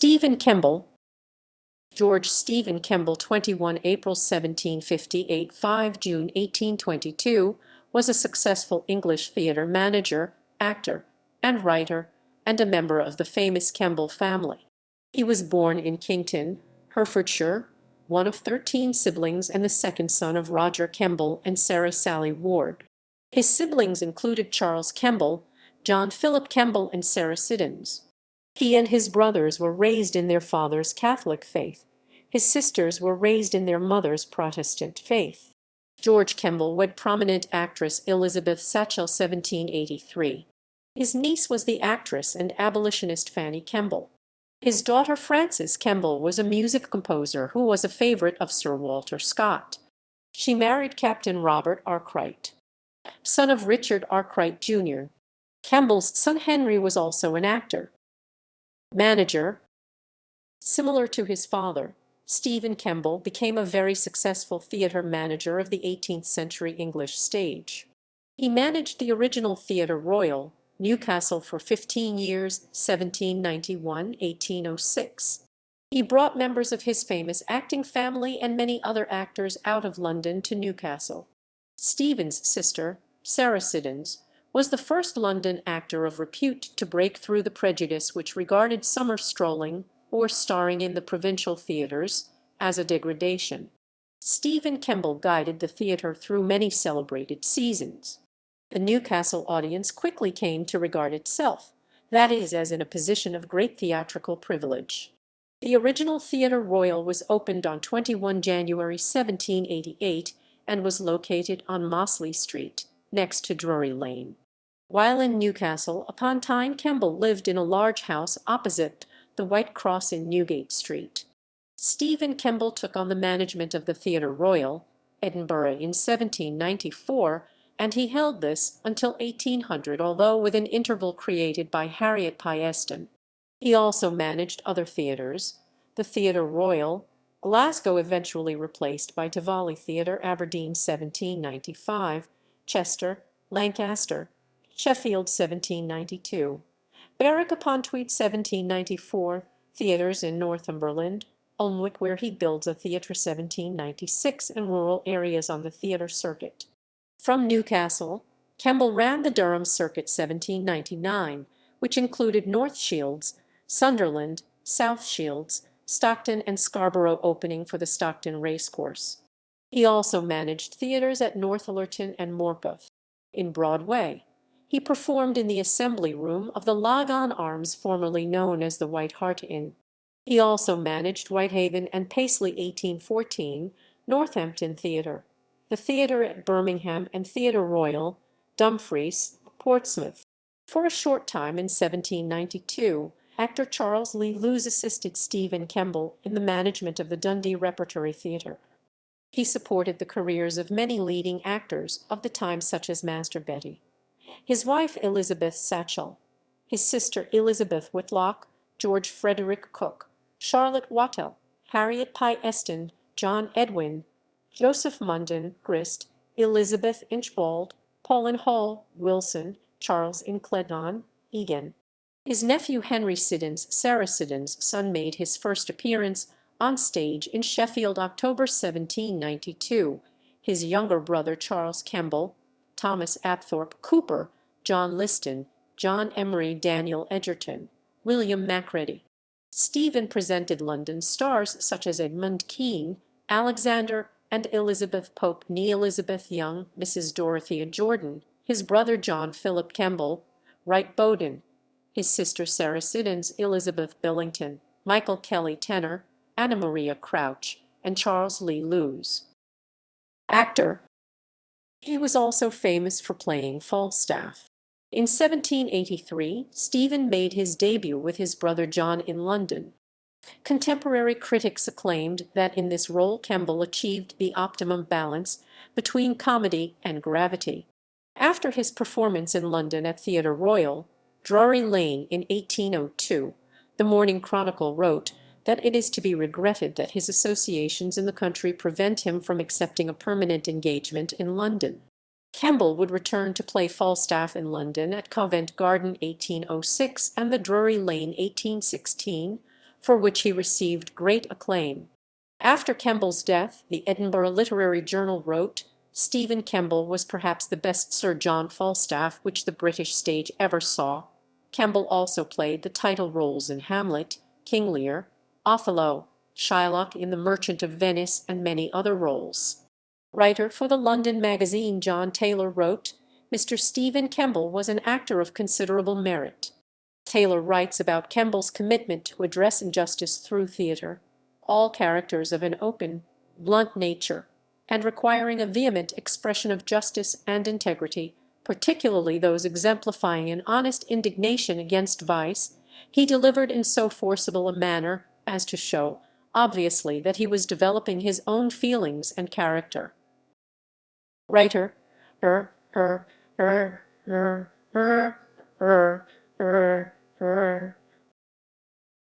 Stephen Kemble, George Stephen Kemble, 21 April 1758, 5 June 1822, was a successful English theatre manager, actor, and writer, and a member of the famous Kemble family. He was born in Kington, Herefordshire, one of 13 siblings and the second son of Roger Kemble and Sarah Sally Ward. His siblings included Charles Kemble, John Philip Kemble, and Sarah Siddons. He and his brothers were raised in their father's Catholic faith. His sisters were raised in their mother's Protestant faith. George Kemble wed prominent actress Elizabeth Satchell, 1783. His niece was the actress and abolitionist Fanny Kemble. His daughter Frances Kemble was a music composer who was a favorite of Sir Walter Scott. She married Captain Robert Arkwright, son of Richard Arkwright Jr. Kemble's son Henry was also an actor. Manager. Similar to his father, Stephen Kemble became a very successful theatre manager of the 18th century English stage. He managed the original Theatre Royal, Newcastle, for 15 years, 1791–1806. He brought members of his famous acting family and many other actors out of London to Newcastle. Stephen's sister, Sarah Siddons, was the first London actor of repute to break through the prejudice which regarded summer strolling, or starring in the provincial theatres, as a degradation. Stephen Kemble guided the theatre through many celebrated seasons. The Newcastle audience quickly came to regard itself, that is, as in a position of great theatrical privilege. The original Theatre Royal was opened on 21 January 1788 and was located on Mosley Street, next to Drury Lane. While in Newcastle upon Tyne, Kemble lived in a large house opposite the White Cross in Newgate Street. Stephen Kemble took on the management of the Theatre Royal, Edinburgh, in 1794, and he held this until 1800, although with an interval created by Harriet Pyeston. He also managed other theatres, the Theatre Royal, Glasgow, eventually replaced by Tivoli Theatre, Aberdeen 1795, Chester, Lancaster, Sheffield 1792, Berwick-upon-Tweed 1794, theatres in Northumberland, Alnwick, where he builds a theatre 1796, and rural areas on the theatre circuit. From Newcastle, Kemble ran the Durham circuit 1799, which included North Shields, Sunderland, South Shields, Stockton, and Scarborough, opening for the Stockton Racecourse. He also managed theatres at Northallerton and Morpeth. In Broadway, he performed in the Assembly Room of the Lagan Arms, formerly known as the White Hart Inn. He also managed Whitehaven and Paisley 1814, Northampton Theatre, the theatre at Birmingham, and Theatre Royal, Dumfries, Portsmouth. For a short time in 1792, actor Charles Lee Lewes assisted Stephen Kemble in the management of the Dundee Repertory Theatre. He supported the careers of many leading actors of the time, such as Master Betty, his wife Elizabeth Satchell, his sister Elizabeth Whitlock, George Frederick Cook, Charlotte Wattell, Harriet Pyeston, John Edwin, Joseph Munden Grist, Elizabeth Inchbald, Pauline Hall, Wilson, Charles Incledon, Egan. His nephew Henry Siddons, Sarah Siddons' son, made his first appearance on stage in Sheffield, October 1792. His younger brother Charles Kemble, Thomas Apthorpe Cooper, John Liston, John Emery, Daniel Edgerton, William Macready. Stephen presented London stars such as Edmund Kean, Alexander and Elizabeth Pope, née Elizabeth Young, Mrs. Dorothea Jordan, his brother John Philip Kemble, Wright Bowden, his sister Sarah Siddons, Elizabeth Billington, Michael Kelly Tenor, Anna Maria Crouch, and Charles Lee Lewes. Actor. He was also famous for playing Falstaff. In 1783, Stephen made his debut with his brother John in London. Contemporary critics acclaimed that in this role Kemble achieved the optimum balance between comedy and gravity. After his performance in London at Theatre Royal, Drury Lane, in 1802, the Morning Chronicle wrote that it is to be regretted that his associations in the country prevent him from accepting a permanent engagement in London. Kemble would return to play Falstaff in London at Covent Garden 1806 and the Drury Lane 1816, for which he received great acclaim. After Kemble's death, the Edinburgh Literary Journal wrote, "Stephen Kemble was perhaps the best Sir John Falstaff which the British stage ever saw." Kemble also played the title roles in Hamlet, King Lear, Othello, Shylock in The Merchant of Venice, and many other roles. Writer for the London magazine John Taylor wrote, "Mr. Stephen Kemble was an actor of considerable merit." Taylor writes about Kemble's commitment to address injustice through theatre, all characters of an open, blunt nature, and requiring a vehement expression of justice and integrity, particularly those exemplifying an honest indignation against vice, he delivered in so forcible a manner as to show obviously that he was developing his own feelings and character. Writer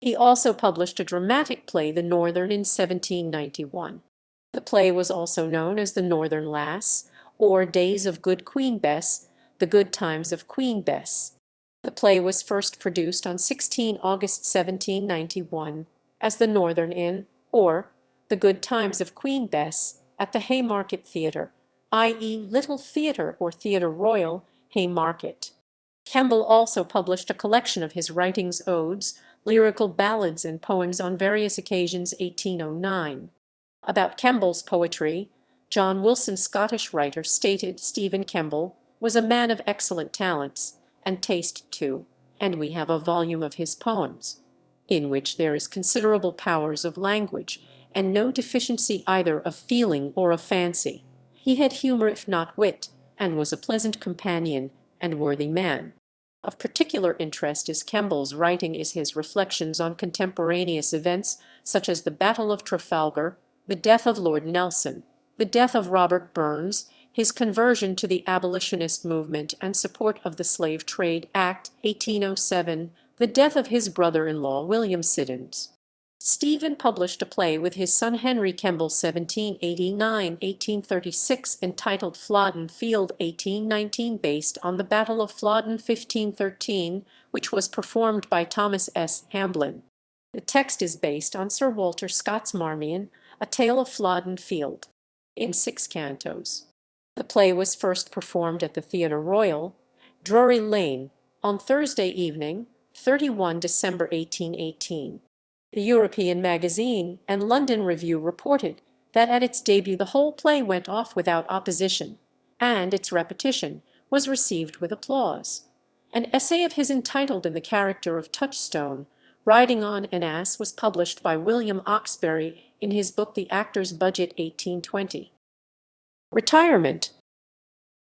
He also published a dramatic play, The Northern, in 1791. The play was also known as The Northern Lass, or Days of Good Queen Bess, The Good Times of Queen Bess. The play was first produced on 16 August 1791 as The Northern Inn, or The Good Times of Queen Bess, at the Haymarket Theatre, i.e. Little Theatre or Theatre Royal, Haymarket. Kemble also published a collection of his writings, odes, lyrical ballads, and poems on various occasions, 1809. About Kemble's poetry, John Wilson, Scottish writer, stated, "Stephen Kemble was a man of excellent talents and taste too, and we have a volume of his poems, in which there is considerable powers of language, and no deficiency either of feeling or of fancy. He had humour if not wit, and was a pleasant companion and worthy man." Of particular interest is Kemble's writing is his reflections on contemporaneous events, such as the Battle of Trafalgar, the death of Lord Nelson, the death of Robert Burns, his conversion to the abolitionist movement and support of the Slave Trade Act, 1807, the death of his brother-in-law William Siddons. Stephen published a play with his son Henry Kemble, 1789–1836, entitled Flodden Field, 1819, based on the Battle of Flodden, 1513, which was performed by Thomas S. Hamblin. The text is based on Sir Walter Scott's Marmion, A Tale of Flodden Field, in 6 cantos. The play was first performed at the Theatre Royal, Drury Lane, on Thursday evening, 31 December 1818. The European Magazine and London Review reported that at its debut the whole play went off without opposition, and its repetition was received with applause. An essay of his entitled In the Character of Touchstone, Riding on an Ass, was published by William Oxbury in his book The Actor's Budget, 1820. Retirement.